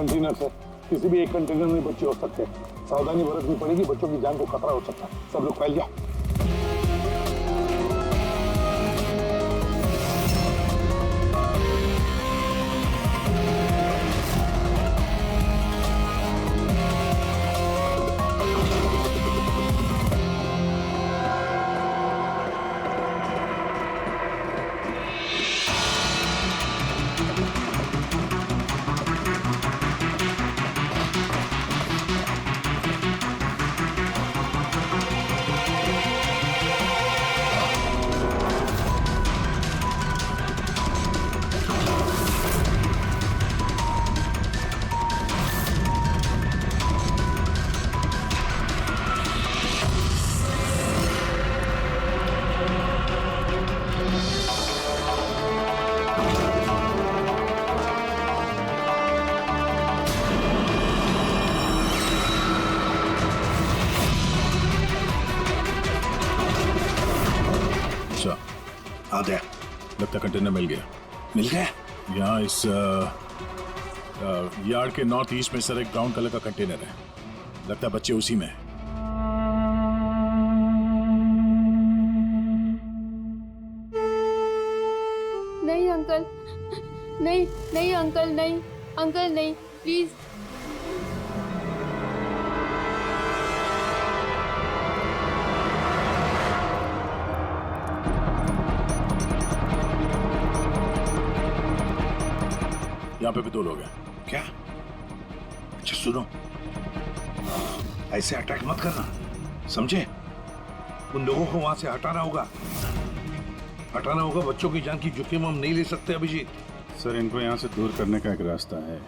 Container है, किसी भी एक कंटेनर में बच्चे हो सकते हैं। सावधानी बरतनी पड़ेगी, बच्चों की जान को खतरा हो सकता है। सब लोग फैल जाओ। आ गया, लगता कंटेनर मिल गया। मिल गया। यहाँ इस यार्ड के नॉर्थ ईस्ट में सर एक ब्राउन कलर का कंटेनर है, लगता है बच्चे उसी में है। नहीं अंकल, नहीं नहीं अंकल, नहीं अंकल, नहीं प्लीज। यहाँ पे भी 2 लोग हैं। क्या? अच्छा सुनो, ऐसे अटैक मत करना, समझे? उन लोगों को वहां से हटाना होगा, बच्चों की जान की जोखिम हम नहीं ले सकते अभिजीत। सर, इनको यहाँ से दूर करने का एक रास्ता है।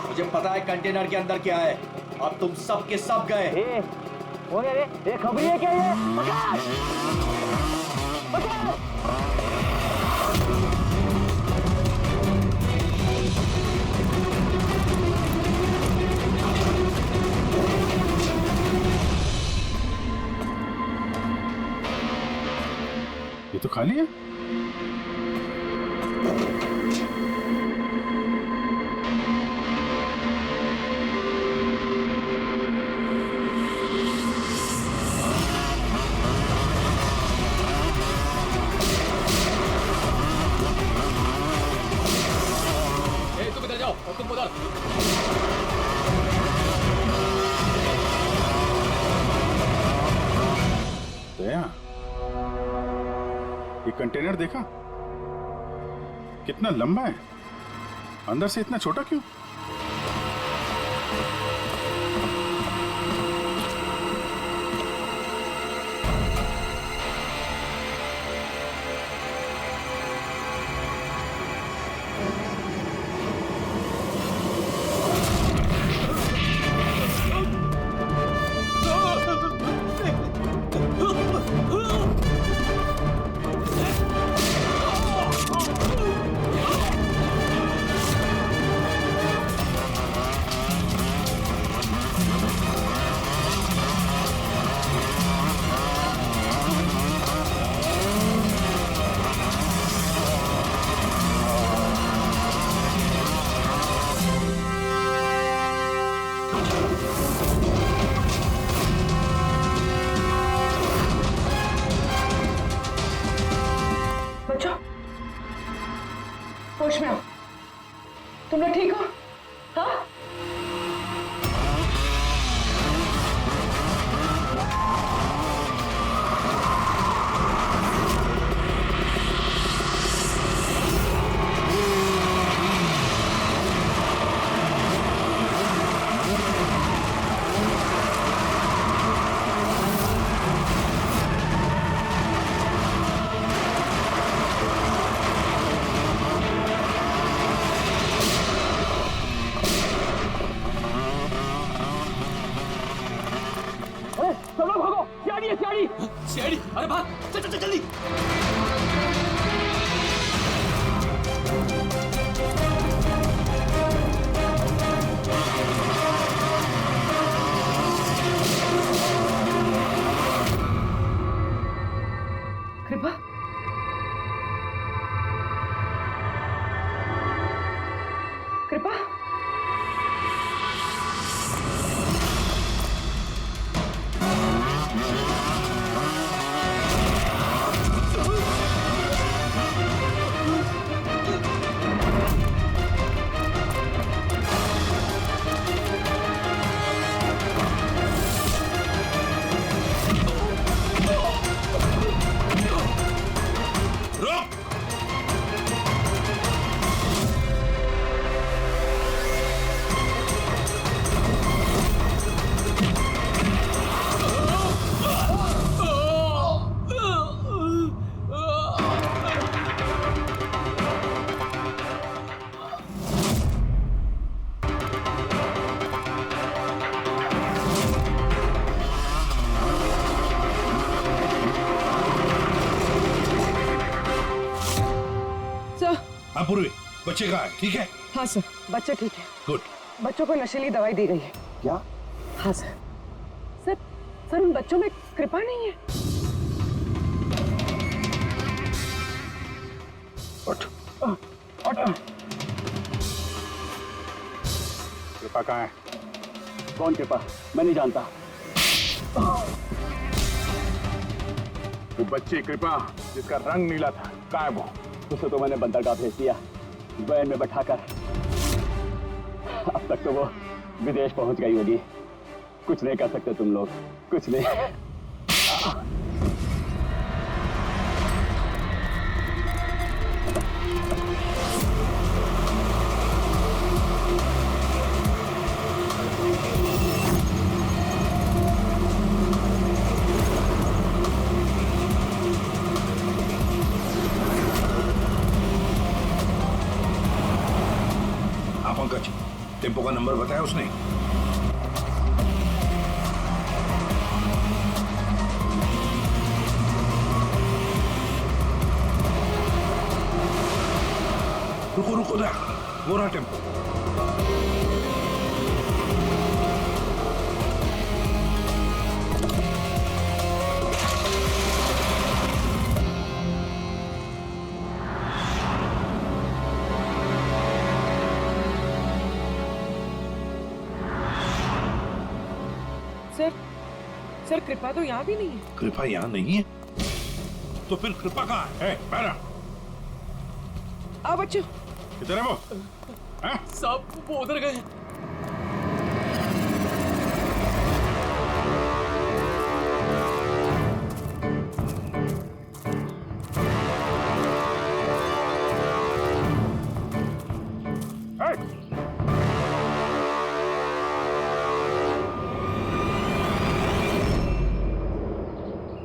मुझे पता है कंटेनर के अंदर क्या है। अब तुम सब के सब गए। ये खबरी है क्या? ये पकड़! पकड़! ये तो खाली है। तुम उधर। दया, ये कंटेनर देखा कितना लंबा है, अंदर से इतना छोटा क्यों? होश में आओ। तुम लोग ठीक हो? हाँ? हाँ पूर्वी, बच्चे कहाँ है? ठीक है? हाँ सर, बच्चे ठीक है। गुड। बच्चों को नशीली दवाई दी गई है। क्या? हाँ सर। सर, सर उन बच्चों में कृपा नहीं है। उठ। कृपा कहाँ है? कौन कृपा? मैं नहीं जानता। वो बच्ची कृपा जिसका रंग नीला था, कहाँ है वो? उसे तो मैंने बंदरगाह भेज दिया, वैन में बैठाकर। अब तक तो वो विदेश पहुंच गई होगी। कुछ नहीं कर सकते तुम लोग, कुछ नहीं। हाँ पंकज, टेम्पो का नंबर बताया उसने? रुको रुको ना, वो रहा टेम्पो। सर, सर कृपा तो यहाँ भी नहीं है। कृपा यहाँ नहीं है? तो फिर कृपा कहाँ है? ए, पैरा, आओ बच्चों। किधर है वो? हैं? सब वो उधर गए।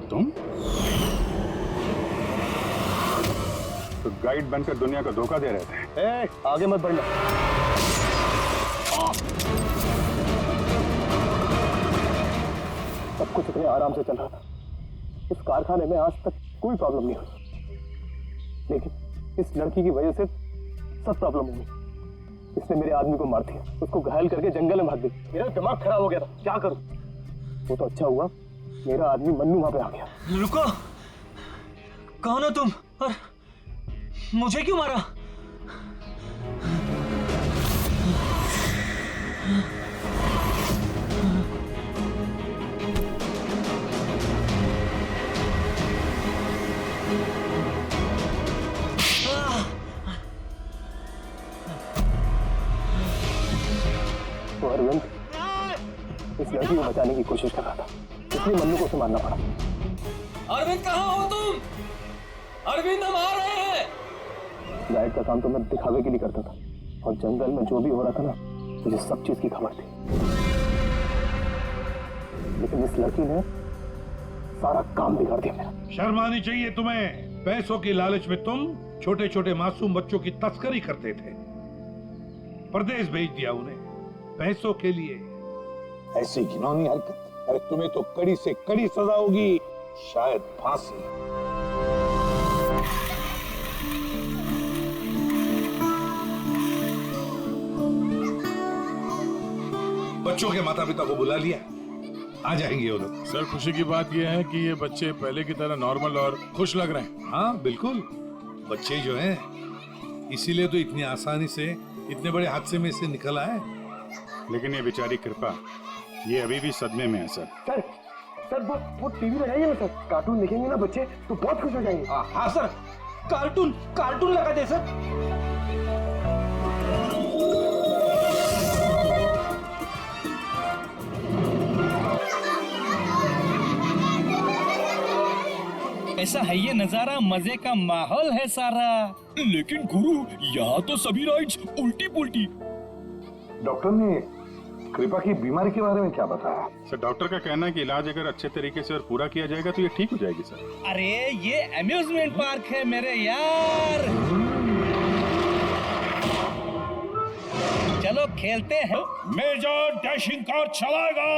तुम तो गाइड बनकर दुनिया को धोखा दे रहे थे। ए, आगे मत बढ़ना। सब कुछ इतने आराम से चल रहा था। इस कारखाने में आज तक कोई प्रॉब्लम नहीं हुई, लेकिन इस लड़की की वजह से सब प्रॉब्लम हो गई। इसने मेरे आदमी को मार दिया, उसको घायल करके जंगल में भाग गई। मेरा दिमाग खराब हो गया था, क्या करूं? वो तो अच्छा हुआ मेरा आदमी मन्नू वहां पे आ गया। रुको, कौन हो तुम और मुझे क्यों मारा? तो अरविंद इस लड़की को बचाने की कोशिश कर रहा था, इसलिए मन्नू को उसे मारना पड़ा। अरविंद कहाँ हो तुम? अरविंद हम आ रहे हैं। गाइड का काम तो मैं दिखावे के लिए करता था, और जंगल में जो भी हो रहा था ना, मुझे सब चीज की खबर थी। लेकिन इस लड़की ने सारा काम बिगाड़ दिया मेरा। शर्म आनी चाहिए तुम्हें। पैसों की लालच में तुम छोटे छोटे मासूम बच्चों की तस्करी करते थे, परदेश भेज दिया उन्हें पैसों के लिए। ऐसी घिनौनी हरकत, अरे तुम्हें तो कड़ी से कड़ी सजा होगी, शायद फांसी। बच्चों के माता पिता को बुला लिया, आ जाएंगे वो लोग। सर खुशी की बात यह है कि ये बच्चे पहले की तरह नॉर्मल और खुश लग रहे हैं। हाँ बिल्कुल, बच्चे जो हैं इसीलिए तो इतनी आसानी से इतने बड़े हादसे में से निकल आए। लेकिन ये बेचारी कृपा, ये अभी भी सदमे में है सर। सर, सर वो टीवी लगाइए ना सर, कार्टून देखेंगे ना बच्चे तो बहुत खुश हो जाएंगे। हाँ सर, कार्टून कार्टून लगा दे सर। ऐसा है ये नजारा, मजे का माहौल है सारा। लेकिन गुरु, यहाँ तो सभी राइड्स उल्टी पुल्टी। डॉक्टर ने कृपा की बीमारी के बारे में क्या बताया? सर डॉक्टर का कहना है कि इलाज अगर अच्छे तरीके से और पूरा किया जाएगा तो ये ठीक हो जाएगी सर। अरे ये अम्यूजमेंट पार्क है मेरे यार, चलो खेलते हैं। मेजर डैशिंग कार चलाएगा।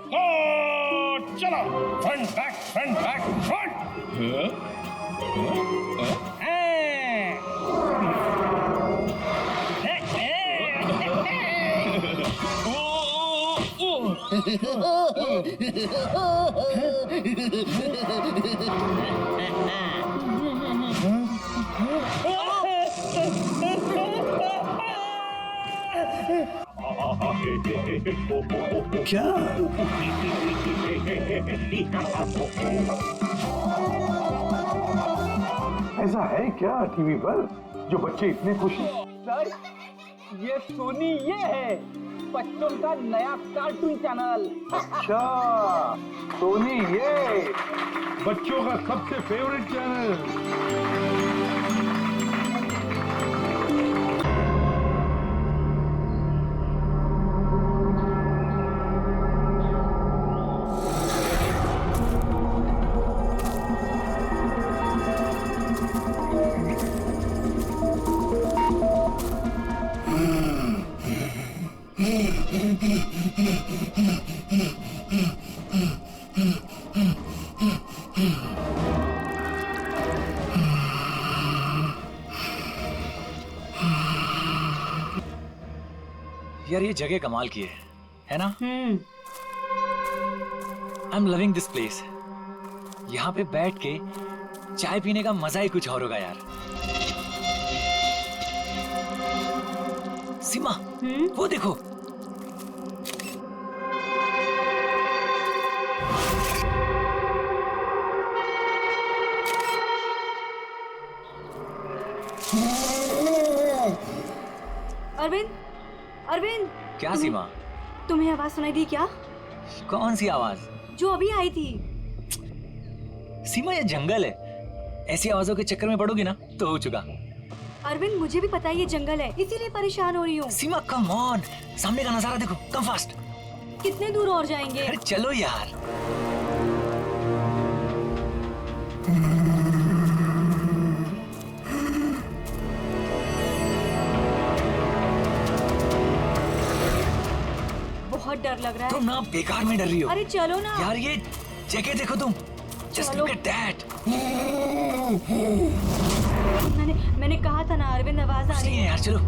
कार चला, फ्रंट बैक फ्रंट। हाँ। क्या? ऐसा है क्या टीवी पर जो बच्चे इतने खुश हैं? सर, ये सोनी ये है बच्चों का नया कार्टून चैनल। अच्छा, सोनी ये बच्चों का सबसे फेवरेट चैनल। यार ये जगह कमाल की है ना? I am loving this place. यहाँ पे बैठ के चाय पीने का मजा ही कुछ और होगा यार। सीमा, वो देखो। अरविंद, अरविंद। क्या सीमा? तुम्हें आवाज सुनाई दी क्या? कौन सी आवाज? जो अभी आई थी। सीमा ये जंगल है, ऐसी आवाजों के चक्कर में पड़ोगी ना तो हो चुका। अरविंद मुझे भी पता है ये जंगल है, इसीलिए परेशान हो रही हूँ। सीमा कम ऑन, सामने का नजारा देखो, कम फास्ट। कितने दूर और जाएंगे? अरे चलो यार। बहुत डर लग रहा है। तुम ना बेकार में डर रही हो। अरे चलो ना यार, ये जगह देखो तुम। Just look at that. मैंने कहा था ना अरविंद, आवाज आ रही है। यार चलो।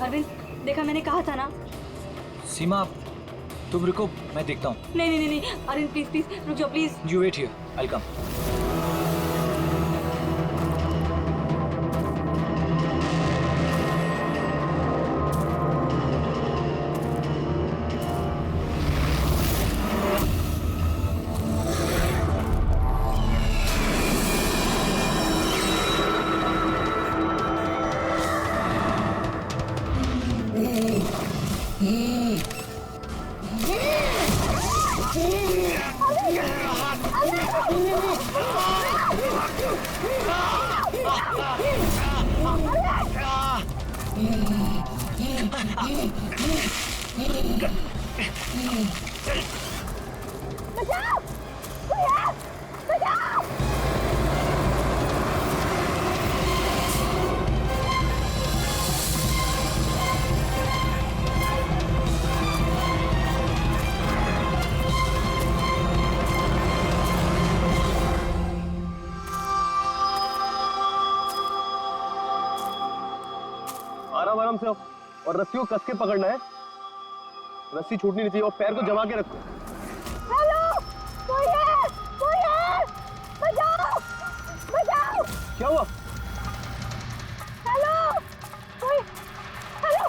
अरविंद देखा, मैंने कहा था ना। सीमा तुम रुको, मैं देखता हूँ। नहीं अरविंद प्लीज प्लीज रुक जाओ please. You wait here, I'll come. आराम से और रस्सी को कस के पकड़ना है। रस्सी छूटनी नहीं चाहिए और पैर को जमा के रखो। हेलो, कोई है, बचाओ, बचाओ। क्या हुआ? हेलो, कोई, हेलो।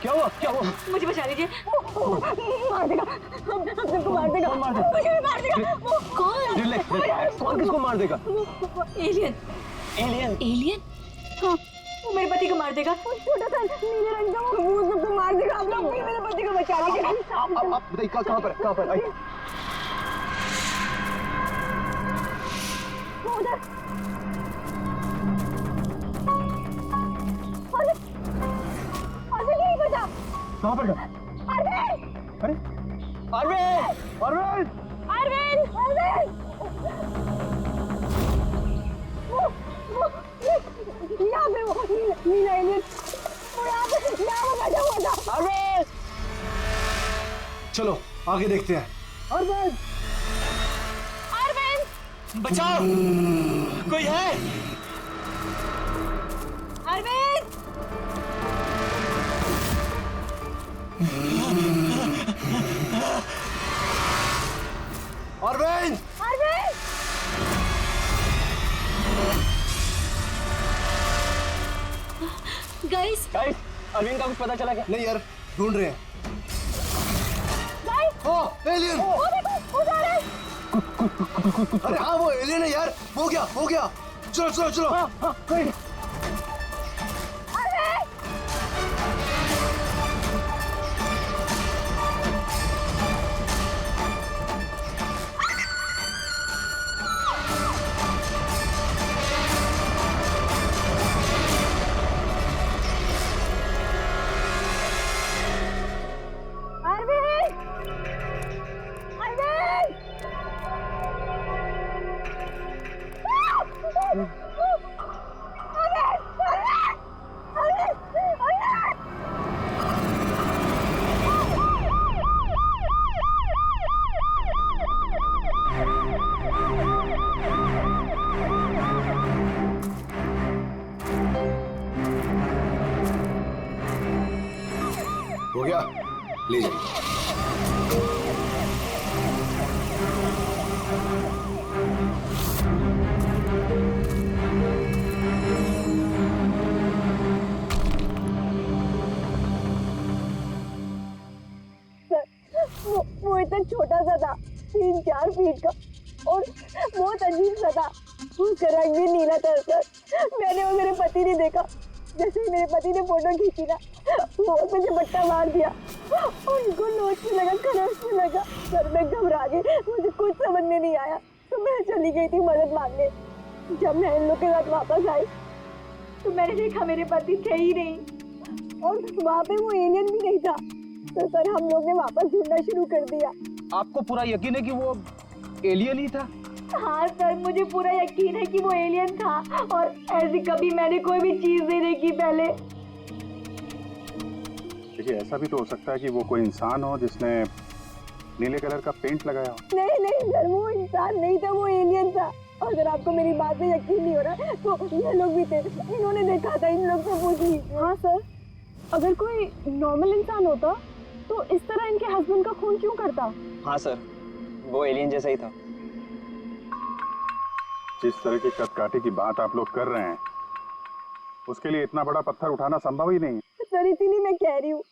क्या हुआ? मुझे बचा लीजिए। मार देगा, हम सबको मार देगा। कौन मार देगा? मुझे भी मार देगा। वो कौन? रिलैक्स। कौन किसको मार देगा? एलियन? हाँ, वो मेरे पति को मार देगा। वो छोटा सा नीले रंग का वो सबको मार देगा। आप लोग मेरे पति को बचा लीजिए। आप बताइए कहाँ पर? आइए। वो उधर। अरविंद यहीं पर था। कहाँ पर? अरविंद! अरे अरविंद! यहाँ पे वो नीला एलियन, वो यहाँ पे बैठा हुआ था। अरविंद! चलो आगे देखते हैं। अरविंद! बचाओ, कोई है? अरविंद! अरविंद! गाइस गाइस, अरविंद का कुछ पता चला क्या? नहीं यार, ढूंढ रहे हैं। गाइस ओ, एलियन! वो देखो वो जा रहा है। अरे हाँ, वो एलियन है यार। हो गया। चलो चलो चलो। अरे हो गया, ले जाइए। वो इतना छोटा सा था, 3-4 फीट का, और बहुत अजीब सा था। उसका रंग भी नीला था सर। मैंने और मेरे पति ने देखा, जैसे ही मेरे पति ने फोटो खींची ना, वो मुझे बट्टा मार दिया। उनको नोच में लगा, खरोच में लगा। सर मैं घबरा गई, मुझे कुछ समझ में नहीं आया, तो मैं चली गई थी मदद मांगने। जब मैं इन लोग के साथ वापस आई तो मैंने देखा मेरे पति थे ही नहीं, और वहाँ पे वो एलियन भी नहीं था। तो सर हम लोग ने वापस ढूंढना शुरू कर दिया। आपको पूरा यकीन है कि वो एलियन ही था? हाँ सर, मुझे पूरा यकीन है कि वो एलियन था, और ऐसी कभी मैंने कोई भी चीज नहीं देखी पहले। देखिए, ऐसा भी तो हो सकता है कि वो कोई इंसान हो जिसने नीले कलर का पेंट लगाया हो। नहीं सर, वो इंसान नहीं था, वो एलियन था। और अगर आपको मेरी बात में यकीन नहीं हो रहा तो ये लोग भी थे, इन्होंने देखा था, इन लोग से पूछ लीजिए। हाँ सर, अगर कोई नॉर्मल इंसान होता तो इस तरह इनके हस्बैंड का खून क्यों करता? हाँ सर, वो एलियन जैसा ही था। जिस तरह की कदकाठी की बात आप लोग कर रहे हैं, उसके लिए इतना बड़ा पत्थर उठाना संभव ही नहीं है। सर इसीलिए मैं कह रही हूँ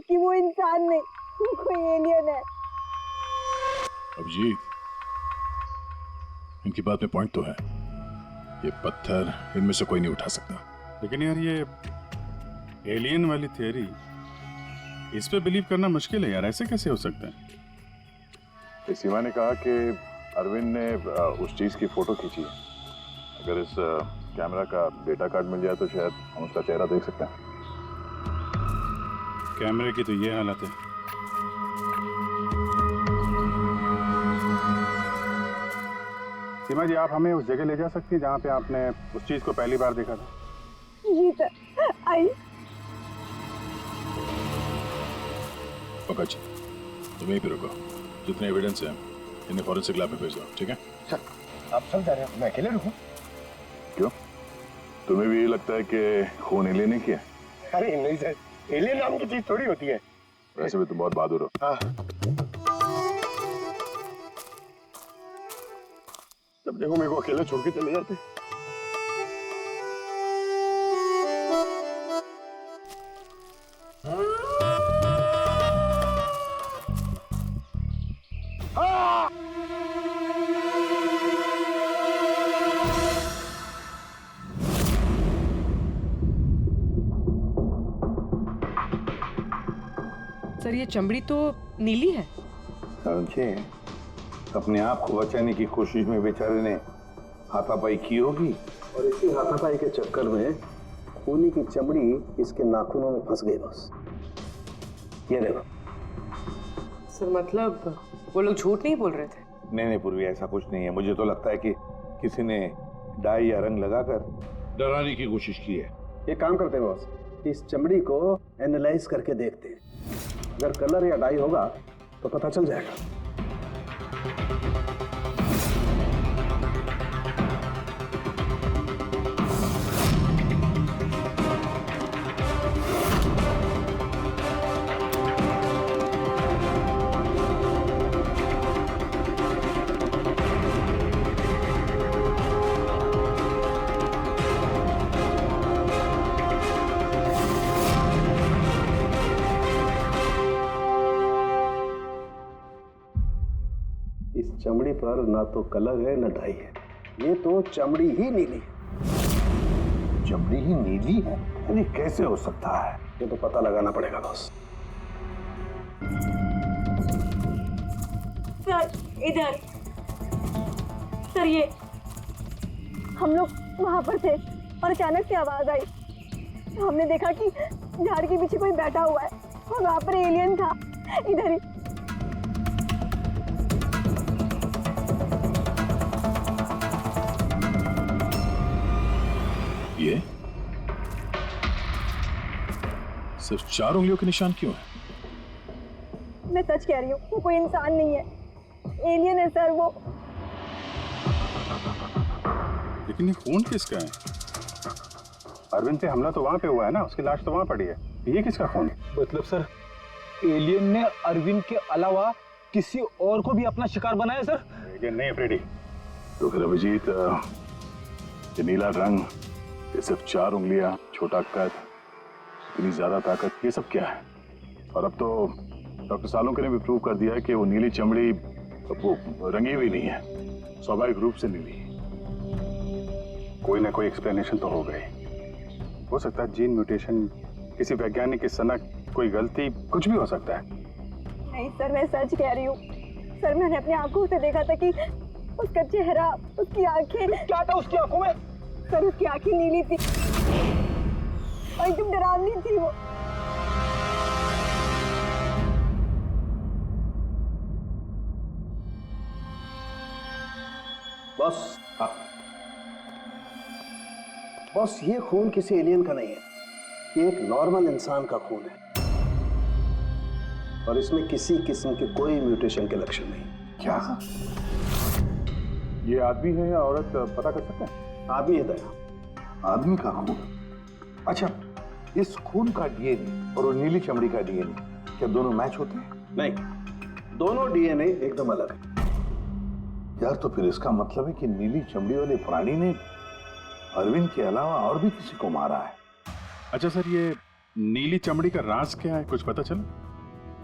कि वो इंसान नहीं, वो कोई एलियन है। अभिजीत, इनकी बात में पॉइंट तो है। ये पत्थर इनमें से कोई नहीं उठा सकता। लेकिन यार, ये एलियन वाली थियरी, इस पे बिलीव करना मुश्किल है यार। ऐसे कैसे हो सकता है? सीमा ने कहा कि अरविंद ने उस चीज की फोटो खींची है। अगर इस कैमरा का डेटा कार्ड मिल जाए तो शायद हम उसका चेहरा देख सकते हैं। कैमरे की तो ये हालत है। सीमा जी, आप हमें उस जगह ले जा सकती हैं जहाँ पे आपने उस चीज को पहली बार देखा था? जी सर, आइए। पंकज, तुम यहीं पे रुको। जितने एविडेंस हैं इन्हें फॉरेंसिक लैब में भेज दो, ठीक है? आप सब जा रहे हो, मैं अकेले रुकूं? क्यों, तुम्हें भी ये लगता है कि खून एलियन ने किया? अरे नहीं सर, एलियन नाम की चीज थोड़ी होती है। वैसे भी तुम बहुत बहादुर हो। हाँ। जब देखो मेरे को अकेले छोड़ के चले जाते। सर ये चमड़ी तो नीली है। समझे, अपने आप को बचाने की कोशिश में बेचारे ने हाथापाई की होगी, और इसी हाथापाई के चक्कर में खूनी की चमड़ी इसके नाखूनों में फंस गई। बस ये देखो। सर मतलब वो लोग झूठ नहीं बोल रहे थे? नहीं पूर्वी, ऐसा कुछ नहीं है। मुझे तो लगता है कि किसी ने डाई या रंग लगाकर डराने की कोशिश की है। एक काम करते हैं बॉस, इस चमड़ी को एनालाइज करके देखते हैं। अगर कलर या डाई होगा तो पता चल जाएगा। चमड़ी पर ना तो कलर है ना डाई है, ये तो चमड़ी ही नीली है। चमड़ी ही नीली है? अरे कैसे हो सकता है? ये तो पता लगाना पड़ेगा बॉस। सर इधर। सर ये हम लोग वहां पर थे और अचानक से आवाज आई। हमने देखा कि झाड़ के पीछे कोई बैठा हुआ है और वहां पर एलियन था, इधर ही। ये सिर्फ 4 उंगलियों के निशान क्यों है? मैं सच कह रही हूँ, वो कोई इंसान नहीं है, एलियन है सर वो। लेकिन ये खून किसका है? अरविंद पे हमला तो वहां पे हुआ है ना, उसकी लाश तो वहां पड़ी है। ये किसका खून है? मतलब सर एलियन ने अरविंद के अलावा किसी और को भी अपना शिकार बनाया सर? एलियन नहीं है फ्रेडी। तो फिर अभिजीत, ये नीला रंग, ये सिर्फ 4 उंगलियां, छोटा कद, इतनी ज्यादा ताकत, ये सब क्या है? और अब तो डॉक्टर सालोंके ने भी प्रूव कर दिया है कि वो नीली चमड़ी वो रंगी हुई नहीं है, स्वाभाविक रूप से नीली है। कोई ना कोई एक्सप्लेनेशन तो हो गई। हो सकता है जीन म्यूटेशन, किसी वैज्ञानिक की सनक, कोई गलती, कुछ भी हो सकता है। नहीं सर, मैं सच कह रही हूँ सर, मैंने अपनी आंखों से देखा था कि उसका चेहरा, उसकी आंखें। क्या था उसकी आंखों में? सर उसकी आंखें नीली थी और एकदम डरावनी थी वो। बॉस, बॉस ये खून किसी एलियन का नहीं है, ये एक नॉर्मल इंसान का खून है और इसमें किसी किस्म के कोई म्यूटेशन के लक्षण नहीं। क्या ये आदमी है या औरत पता कर सकते हैं? आदमी है दया। आदमी का खून? अच्छा, इस खून का डीएनए और वो नीली चमड़ी का डीएनए क्या दोनों मैच होते हैं? नहीं, दोनों डीएनए एकदम अलग है। यार तो फिर इसका मतलब है कि नीली चमड़ी वाले प्राणी ने अरविंद के अलावा और भी किसी को मारा है। अच्छा सर, ये नीली चमड़ी का राज क्या है, कुछ पता चला?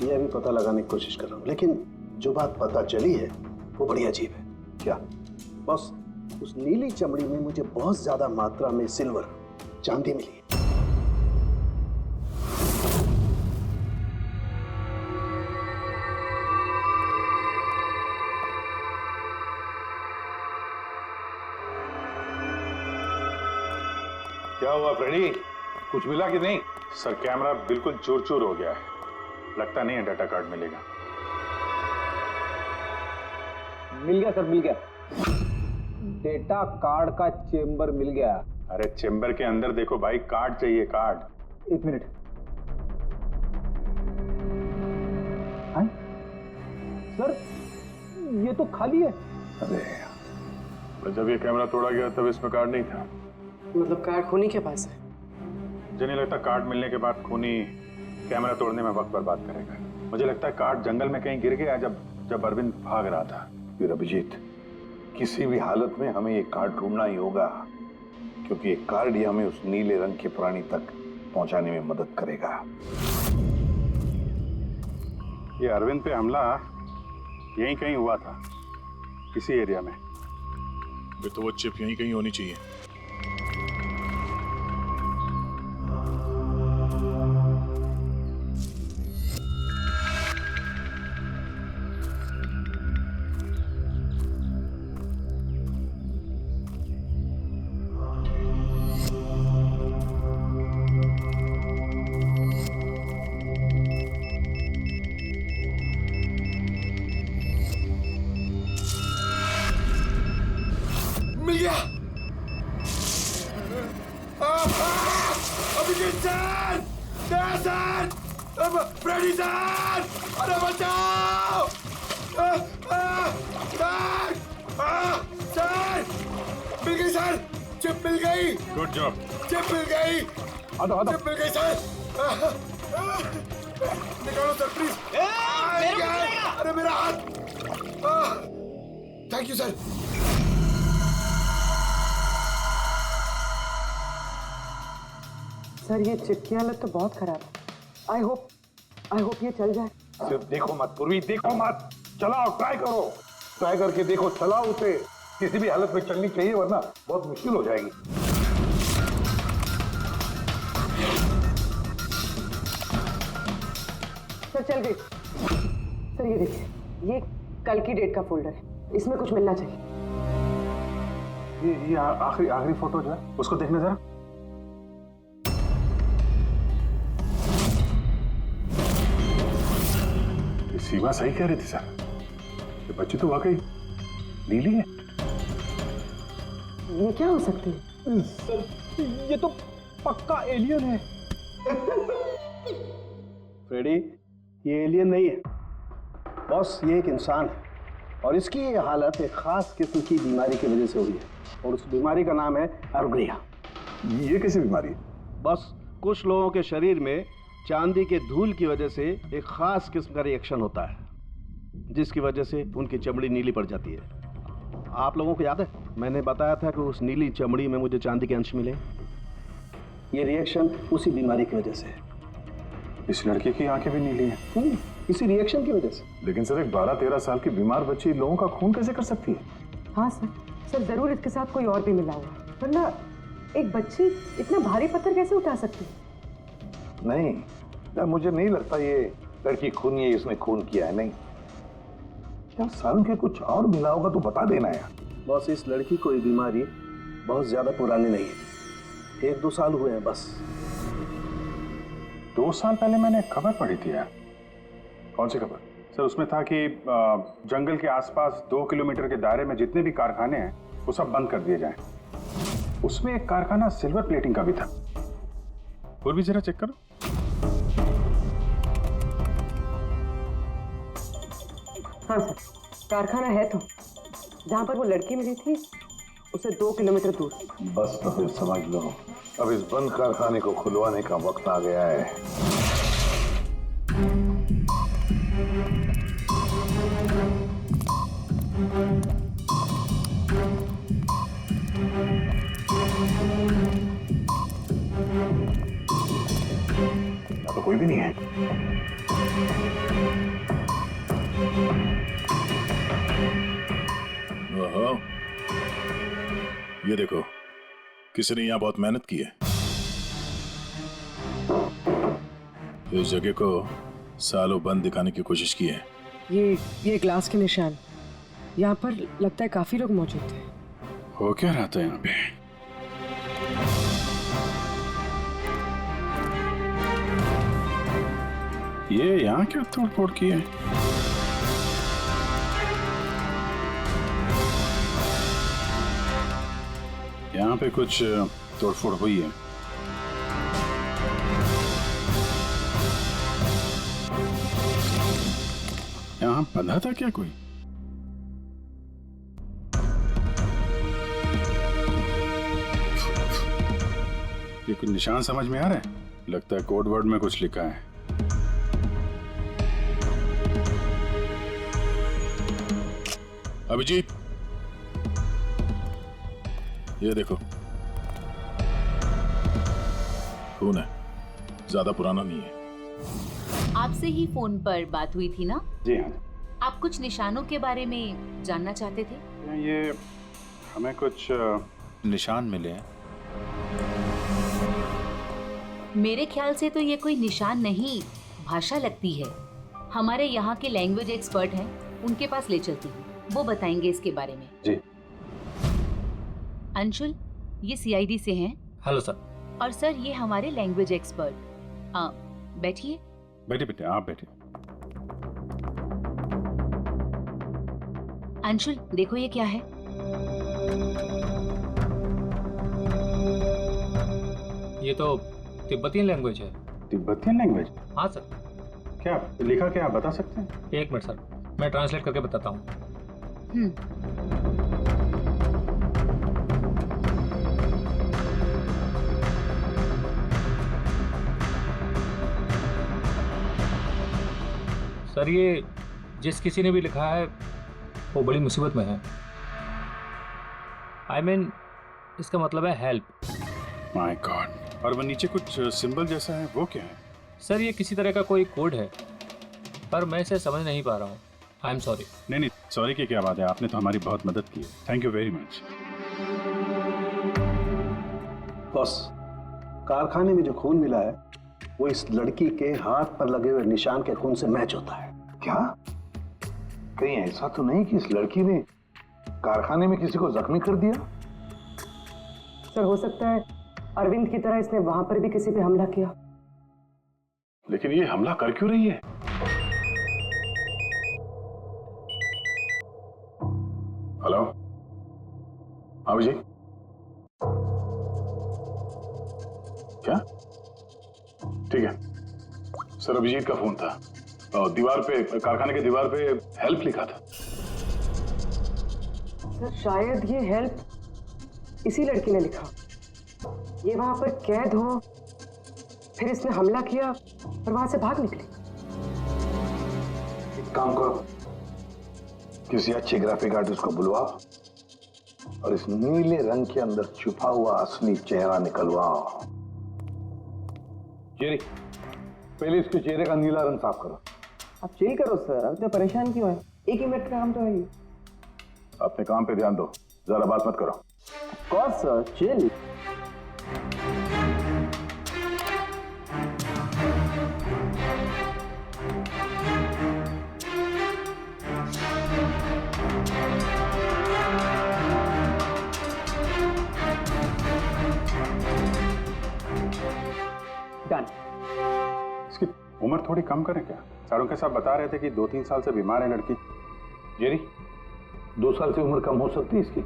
ये अभी पता लगाने की कोशिश कर रहा हूँ, लेकिन जो बात पता चली है वो बड़ी अजीब है। क्या? बस उस नीली चमड़ी में मुझे बहुत ज्यादा मात्रा में सिल्वर, चांदी मिली है। क्या हुआ फ्रेडी, कुछ मिला कि नहीं? सर कैमरा बिल्कुल चूर चूर हो गया है, लगता नहीं है डाटा कार्ड मिलेगा। मिल गया सर, मिल गया। डेटा कार्ड का चेंबर मिल गया। अरे चेंबर के अंदर देखो भाई, कार्ड चाहिए, कार्ड। 1 मिनट। हाँ? सर ये तो खाली है। अरे जब ये कैमरा तोड़ा गया तब इसमें कार्ड नहीं था। मतलब कार्ड खूनी के पास है? मुझे नहीं लगता कार्ड मिलने के बाद खूनी कैमरा तोड़ने में वक्त बर्बाद करेगा। मुझे लगता है कार्ड जंगल में कहीं गिर गया जब अरविंद भाग रहा था। फिर अभिजीत, किसी भी हालत में हमें ये कार्ड ढूंढना ही होगा, क्योंकि ये कार्ड ही हमें उस नीले रंग के प्राणी तक पहुंचाने में मदद करेगा। ये अरविंद पे हमला यहीं कहीं हुआ था, किसी एरिया में। तो वो चिप यहीं कहीं होनी चाहिए। मिल गया। अभिजीत सर, दया सर, फ्रेडी सर, अरे बचाओ! सर, मिल गई सर, चिप मिल गई। Good job. चिप मिल गई। चिप मिल गई सर। निकालो सर प्लीज। अरे मेरा हाथ। Thank you sir. सर ये चिप की हालत तो बहुत खराब है। आई होप ये चल जाए। सिर्फ देखो मत पूर्वी, देखो मत, चलाओ, ट्राई करो। ट्राई करके देखो, चलाओ उसे। किसी भी हालत में चलनी चाहिए वरना बहुत मुश्किल हो जाएगी। सर चल गई। सर ये देखिए, ये कल की डेट का फोल्डर है, इसमें कुछ मिलना चाहिए। ये आखिरी फोटो जो है उसको देखने जरा। सीमा सही कह रही थी सर, ये बच्ची तो वाकई नीली है। ये क्या हो सकती है? ये तो पक्का एलियन है। फ्रेडी, ये एलियन नहीं है बॉस, ये एक इंसान है और इसकी ये हालत एक खास किस्म की बीमारी की वजह से हुई है और उस बीमारी का नाम है अर्गलिया। ये कैसी बीमारी है? बस कुछ लोगों के शरीर में चांदी के धूल की वजह से एक खास किस्म का रिएक्शन होता है जिसकी वजह से उनकी चमड़ी नीली पड़ जाती है। आप लोगों को याद है मैंने बताया था कि उस नीली चमड़ी में मुझे चांदी के अंश मिले। ये रिएक्शन उसी बीमारी की वजह से है। इस लड़की की आंखें भी नीली हैं। इसी रिएक्शन की वजह से। लेकिन सर, एक 12-13 साल की बीमार बच्ची लोगों का खून कैसे कर सकती है? हाँ सर जरूर इसके साथ कोई और भी मिला हुआ है, वरना एक बच्ची इतना भारी पत्थर कैसे उठा सकती है? नहीं यार, मुझे नहीं लगता ये लड़की खूनी है, इसने खून किया है। नहीं यार, साल के कुछ और मिला होगा तो बता देना यार। बॉस, इस लड़की को ये बीमारी बहुत ज्यादा पुरानी नहीं है, 1-2 साल हुए हैं बस। 2 साल पहले मैंने खबर पढ़ी थी यार। कौन सी खबर? सर, उसमें था कि जंगल के आसपास 2 किलोमीटर के दायरे में जितने भी कारखाने हैं वो सब बंद कर दिए जाएं। उसमें एक कारखाना सिल्वर प्लेटिंग का भी था। और भी जरा चेक करो। हाँ सर, कारखाना है तो जहाँ पर वो लड़की मिली थी उसे 2 किलोमीटर दूर। बस तो फिर समझ लो, अब इस बंद कारखाने को खुलवाने का वक्त आ गया है। अब तो कोई भी नहीं है। ओहो, ये देखो, किसी ने यहाँ बहुत मेहनत की है। इस जगह को सालों बंद दिखाने की कोशिश की है। ये ग्लास के निशान, यहाँ पर लगता है काफी लोग मौजूद थे। हो क्या रहा था यहाँ पे? ये यहाँ क्या तोड़ फोड़ की है? यहाँ पे कुछ तोड़फोड़ हुई है। यहाँ बंधा था क्या कोई? ये कुछ निशान समझ में आ रहा है? लगता है कोड वर्ड में कुछ लिखा है। अभिजीत, ये देखो, खून है, ज्यादा पुराना नहीं है। आपसे ही फोन पर बात हुई थी ना? जी हाँ। आप कुछ निशानों के बारे में जानना चाहते थे? ये हमें कुछ निशान मिले हैं। मेरे ख्याल से तो ये कोई निशान नहीं, भाषा लगती है। हमारे यहाँ के लैंग्वेज एक्सपर्ट हैं, उनके पास ले चलती हूँ, वो बताएंगे इसके बारे में। जी। अंशुल, ये सीआईडी से हैं। Hello sir. और सर, ये हमारे लैंग्वेज एक्सपर्ट। बैठिए। बैठे बेटे, आप बैठे। अंशुल, देखो ये क्या है। ये तो तिब्बतियन लैंग्वेज है। Tibetan language? हाँ सर। क्या लिखा, क्या आप बता सकते हैं? 1 मिनट सर, मैं ट्रांसलेट करके बताता हूँ। सर, ये जिस किसी ने भी लिखा है वो बड़ी मुसीबत में है। I mean, इसका मतलब है हेल्प। My God. और वो नीचे कुछ सिंबल जैसा है, वो क्या है? सर, ये किसी तरह का कोई कोड है, पर मैं इसे समझ नहीं पा रहा हूँ। I am sorry. नहीं नहीं, सॉरी की क्या बात है, आपने तो हमारी बहुत मदद की है। Thank you very much. Boss, कारखाने में जो खून मिला है वो इस लड़की के हाथ पर लगे हुए निशान के खून से मैच होता है। क्या कहीं ऐसा तो नहीं कि इस लड़की ने कारखाने में किसी को जख्मी कर दिया? सर हो सकता है अरविंद की तरह इसने वहां पर भी किसी पे हमला किया। लेकिन ये हमला कर क्यों रही है? हेलो, हाँ जी, क्या? ठीक है सर, अभिजीत का फोन था, दीवार पे, कारखाने के दीवार पे हेल्प लिखा था। सर शायद ये हेल्प इसी लड़की ने लिखा। ये वहां पर कैद हो, फिर इसने हमला किया और वहां से भाग निकली। एक काम करो, किसी अच्छे ग्राफिक आर्टिस्ट को बुलवाओ और इस नीले रंग के अंदर छुपा हुआ असली चेहरा निकलवाओ। जेरी, पहले इसके चेहरे का नीला रंग साफ करो। आप चिल करो सर, अब तो परेशान क्यों है? एक ही मिनट का काम तो है ये। अपने काम पे ध्यान दो, ज्यादा बात मत करो। कौन सर, चिल। डन। इसकी उम्र थोड़ी कम करें क्या? चारों के साथ बता रहे थे कि 2-3 साल से बीमार है लड़की। जेरी, 2 साल से उम्र कम हो सकती है इसकी?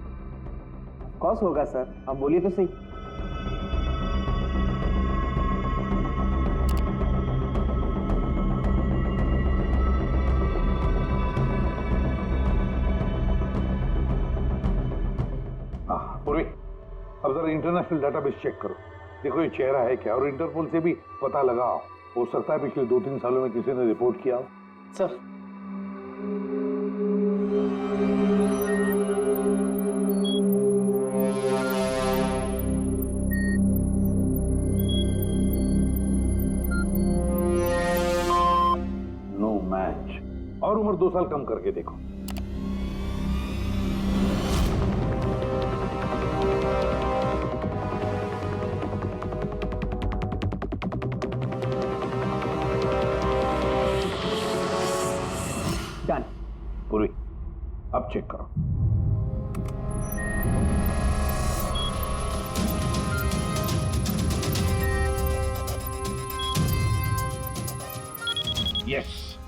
कौन होगा सर, आप बोलिए तो सही। पूर्वी, अब जरा इंटरनेशनल डाटाबेस चेक करो, देखो ये चेहरा है क्या, और इंटरपोल से भी पता लगाओ। हो सकता है पिछले 2-3 सालों में किसी ने रिपोर्ट किया हो। सर नो मैच, और उम्र 2 साल कम करके देखो। डन। पूरी, अब चेक करो। यस,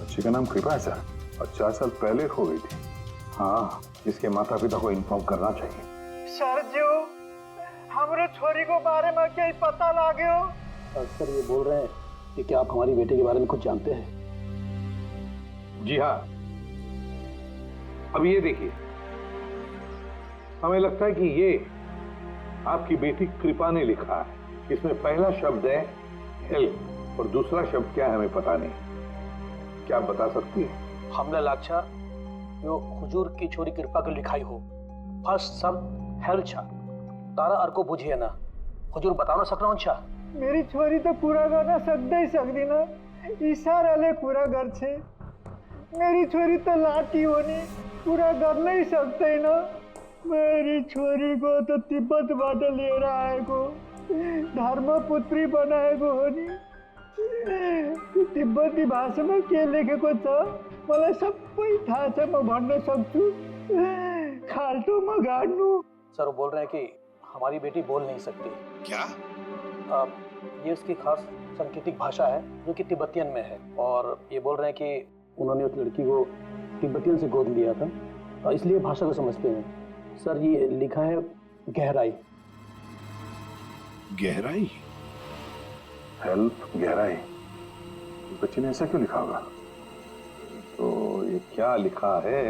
बच्ची का नाम कृपा है सर, और 4 साल पहले खो गई थी। हाँ, इसके माता पिता को इन्फॉर्म करना चाहिए। सर जो हमारे छोरी को बारे में क्या पता लागे हो? सर ये बोल रहे हैं कि क्या आप हमारी बेटी के बारे में कुछ जानते हैं? जी हाँ, अब ये देखिए, हमें लगता है कि ये आपकी बेटी कृपा ने लिखा है। इसमें पहला शब्द है हेल्प और दूसरा शब्द क्या है हमें पता नहीं। क्या आप बता सकती है? हमने लाक्षा यो हुजूर की छोरी कृपा के लिखाई हो। फर्स्ट शब्द हेल्प छा, तारा अर्को बुझिए ना, हुजूर बताना सकना हूं छा। मेरी छोरी तो पूरा करना सकते ही सकती ना, इशारा ले पूरा घर छे। मेरी छोरी तो लाठी होनी पूरा कर नहीं सकते ना। मेरी छोरी को तो तिब्बत बाटे ले रहा है को धर्मपुत्री बनाए को होनी। तिब्बती भाषा में के लेखेको छ मलाई सबै थाहा छ, म भन्न सक्छु। खाल्टो म गाड्नु। सर वो बोल रहे हैं कि हमारी बेटी बोल नहीं सकती। क्या? ये उसकी खास सांकेतिक भाषा है जो कि तिब्बतियन में है, और ये बोल रहे हैं कि उन्होंने उस लड़की को तिब्बतियन से गोद लिया था, इसलिए भाषा को समझते हैं। सर ये लिखा है गहराई। गहराई? हेल्प, गहराई, बच्ची ने ऐसा क्यों लिखा होगा? तो ये क्या लिखा है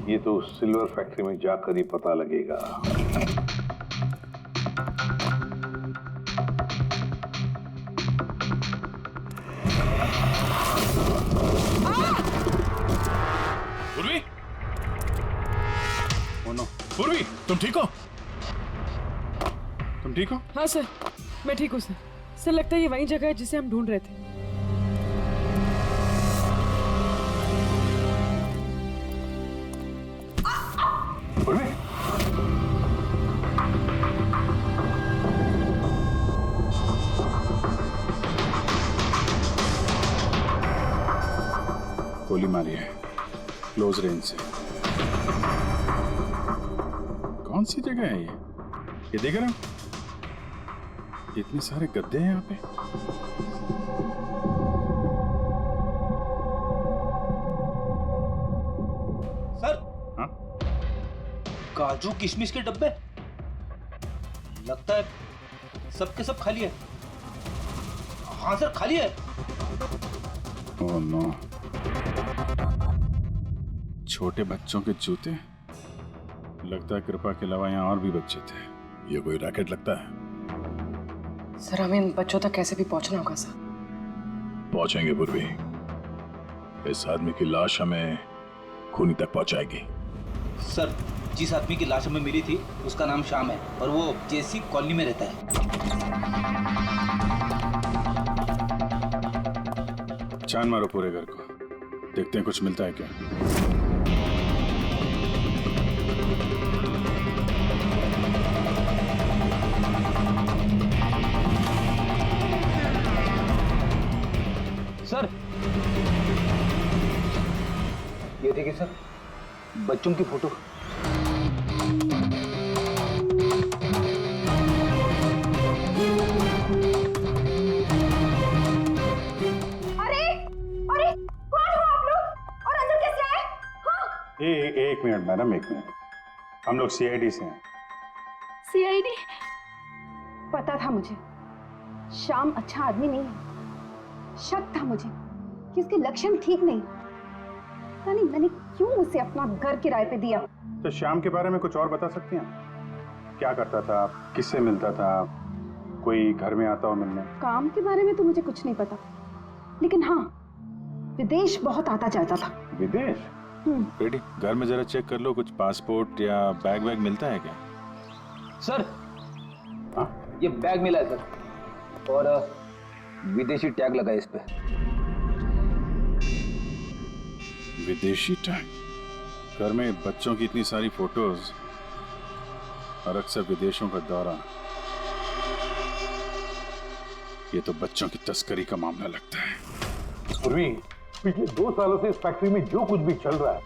ये तो सिल्वर फैक्ट्री में जाकर ही पता लगेगा। पूर्वी, पूर्वी, तुम ठीक हो? तुम ठीक हो? हाँ सर, मैं ठीक हूँ सर। सर लगता है ये वही जगह है जिसे हम ढूंढ रहे थे। गोली मारी है क्लोज रेंज से। कौन सी जगह है ये देख रहे हो? इतने सारे गद्दे हैं यहाँ पे। सर, हाँ? काजू किशमिश के डब्बे, लगता है सब के सब खाली है। हाँ सर, खाली है। ओह नो, छोटे बच्चों के जूते। लगता है कृपा के अलावा यहाँ और भी बच्चे थे। ये कोई रैकेट लगता है। सर हमें इन बच्चों तक कैसे भी पहुंचना होगा सर। पहुंचेंगे पूर्वी। इस आदमी की लाश हमें खूनी तक पहुंचाएगी। सर, जिस आदमी की लाश हमें मिली थी उसका नाम श्याम है और वो जेसी कॉलोनी में रहता है। छान मारो पूरे घर को, देखते हैं कुछ मिलता है क्या। सर, ये देखिए सर, बच्चों की फोटो। एक मिनट मैडम, एक मिनट। हम लोग सीआईडी से हैं। सीआईडी? पता था मुझे श्याम अच्छा आदमी नहीं है। शक था मुझे कि उसके लक्षण ठीक नहीं। पता नहीं मैंने क्यों उसे अपना घर किराए पे दिया। तो श्याम के बारे में कुछ और बता सकती हैं? क्या करता था, किससे मिलता था, कोई घर में आता हो मिलने? काम के बारे में तो मुझे कुछ नहीं पता, लेकिन हाँ, विदेश बहुत आता जाता था। विदेश? बेटी, घर में जरा चेक कर लो, कुछ पासपोर्ट या बैग वैग मिलता है क्या? सर, हाँ? ये बैग मिला है सर, और विदेशी टैग लगा है इस पे। विदेशी टैग? घर में बच्चों की इतनी सारी फोटोज और अक्सर विदेशों का दौरा, ये तो बच्चों की तस्करी का मामला लगता है। पूर्वी, पिछले 2 सालों से इस फैक्ट्री में जो कुछ भी चल रहा है,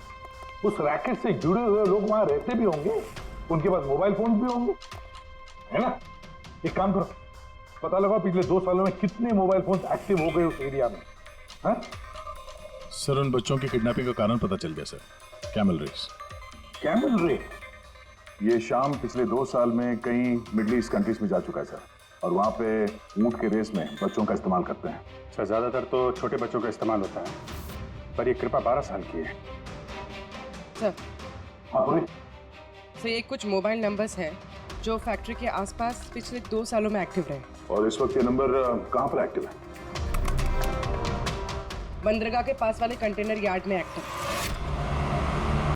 उस रैकेट से जुड़े हुए लोग वहां रहते भी होंगे, उनके पास मोबाइल फोन भी होंगे, है ना? एक काम करो, पता लगाओ पिछले 2 सालों में कितने मोबाइल फोन एक्टिव हो गए उस एरिया में। है? सर, उन बच्चों की किडनैपिंग का कारण पता चल गया sir. Camel race. Camel race? ये शाम पिछले 2 साल में कई मिडिल ईस्ट कंट्रीज में जा चुका है सर, और वहाँ पे ऊंट के रेस में बच्चों का इस्तेमाल करते हैं। सर, ज्यादातर तो छोटे बच्चों का इस्तेमाल होता है, पर ये कृपा 12 साल की है। सर, हाँ, सर ये कुछ मोबाइल नंबर्स हैं जो फैक्ट्री के आसपास पिछले 2 सालों में एक्टिव रहे। और इस वक्त ये नंबर कहाँ पर एक्टिव है? बंदरगाह के पास वाले कंटेनर यार्ड में एक्टिव।